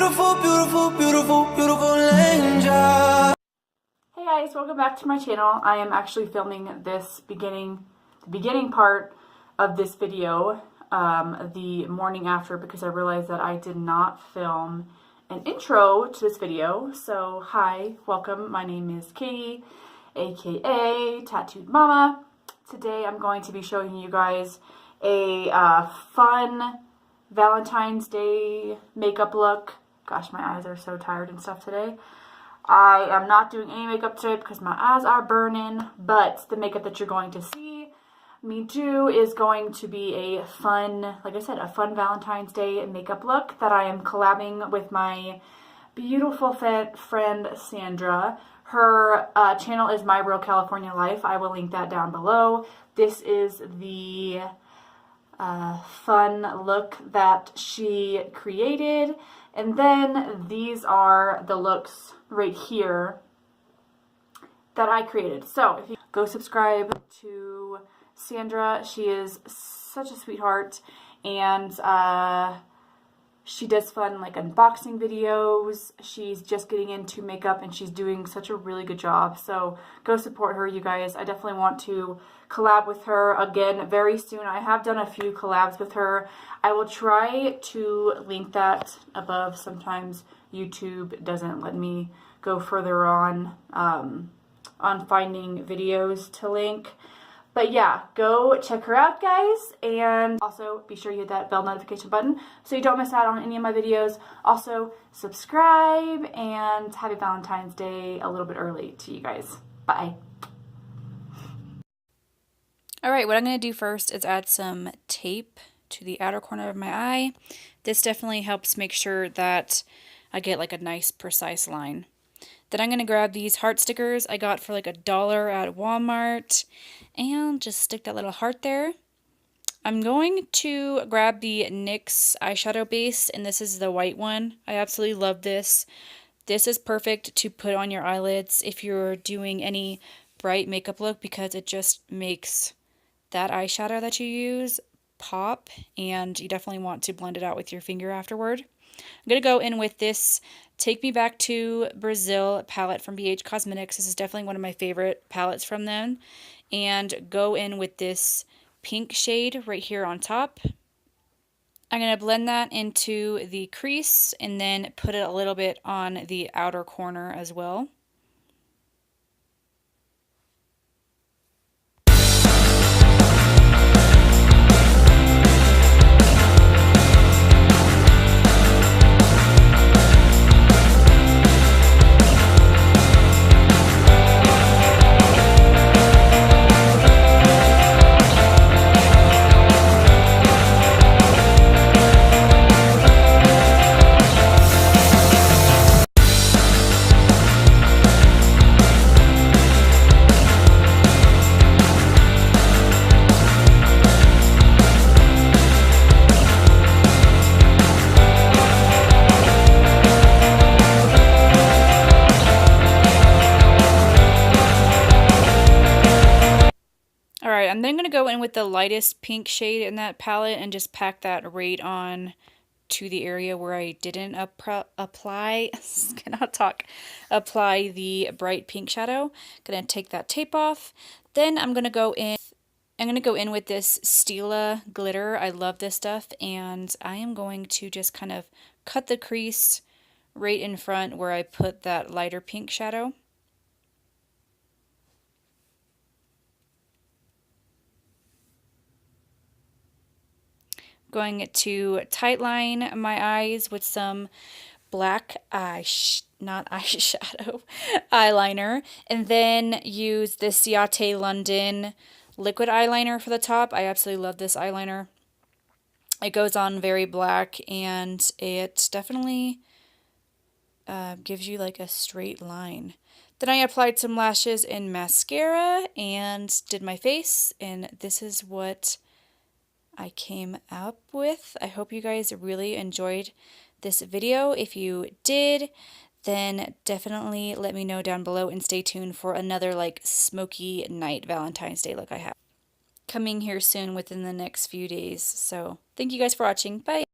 beautiful, beautiful, beautiful, beautiful angel. Hey guys, welcome back to my channel. I am actually filming this the beginning part of this video the morning after because I realized that I did not film an intro to this video. So hi, welcome. My name is Katy, aka Tattooed Mama. Today I'm going to be showing you guys a fun Valentine's Day makeup look. Gosh, my eyes are so tired and stuff today. I am not doing any makeup today because my eyes are burning, but the makeup that you're going to see me do is going to be a fun, like I said, a fun Valentine's Day makeup look that I am collabing with my beautiful friend Sandra. Her channel is My Real California Life. I will link that down below. This is the fun look that she created, and then these are the looks right here that I created. So if you go subscribe to Sandra, she is such a sweetheart, and she does fun like unboxing videos. She's just getting into makeup and she's doing such a really good job. So go support her, you guys. I definitely want to collab with her again very soon. I have done a few collabs with her. I will try to link that above. Sometimes YouTube doesn't let me go further on finding videos to link. But yeah, go check her out, guys, and also be sure you hit that bell notification button so you don't miss out on any of my videos. Also, subscribe, and happy Valentine's Day a little bit early to you guys. Bye. Alright, what I'm going to do first is add some tape to the outer corner of my eye. This definitely helps make sure that I get like a nice precise line. Then I'm going to grab these heart stickers I got for like $1 at Walmart and just stick that little heart there. I'm going to grab the NYX eyeshadow base, and this is the white one. I absolutely love this. This is perfect to put on your eyelids if you're doing any bright makeup look because it just makes that eyeshadow that you use pop, and you definitely want to blend it out with your finger afterward. I'm going to go in with this Take Me Back to Brazil palette from BH Cosmetics. This is definitely one of my favorite palettes from them. And go in with this pink shade right here on top. I'm going to blend that into the crease and then put it a little bit on the outer corner as well. Alright, I'm then going to go in with the lightest pink shade in that palette and just pack that right on to the area where I didn't apply the bright pink shadow. Going to take that tape off. Then I'm going to go in with this Stila glitter. I love this stuff, and I am going to just kind of cut the crease right in front where I put that lighter pink shadow. Going to tightline my eyes with some black eyeliner, and then use the Ciate London liquid eyeliner for the top. I absolutely love this eyeliner. It goes on very black, and it definitely gives you like a straight line. Then I applied some lashes and mascara and did my face, and this is what I came up with. I hope you guys really enjoyed this video. If you did, then definitely let me know down below and stay tuned for another like smoky night Valentine's Day look I have coming here soon within the next few days. So thank you guys for watching. Bye.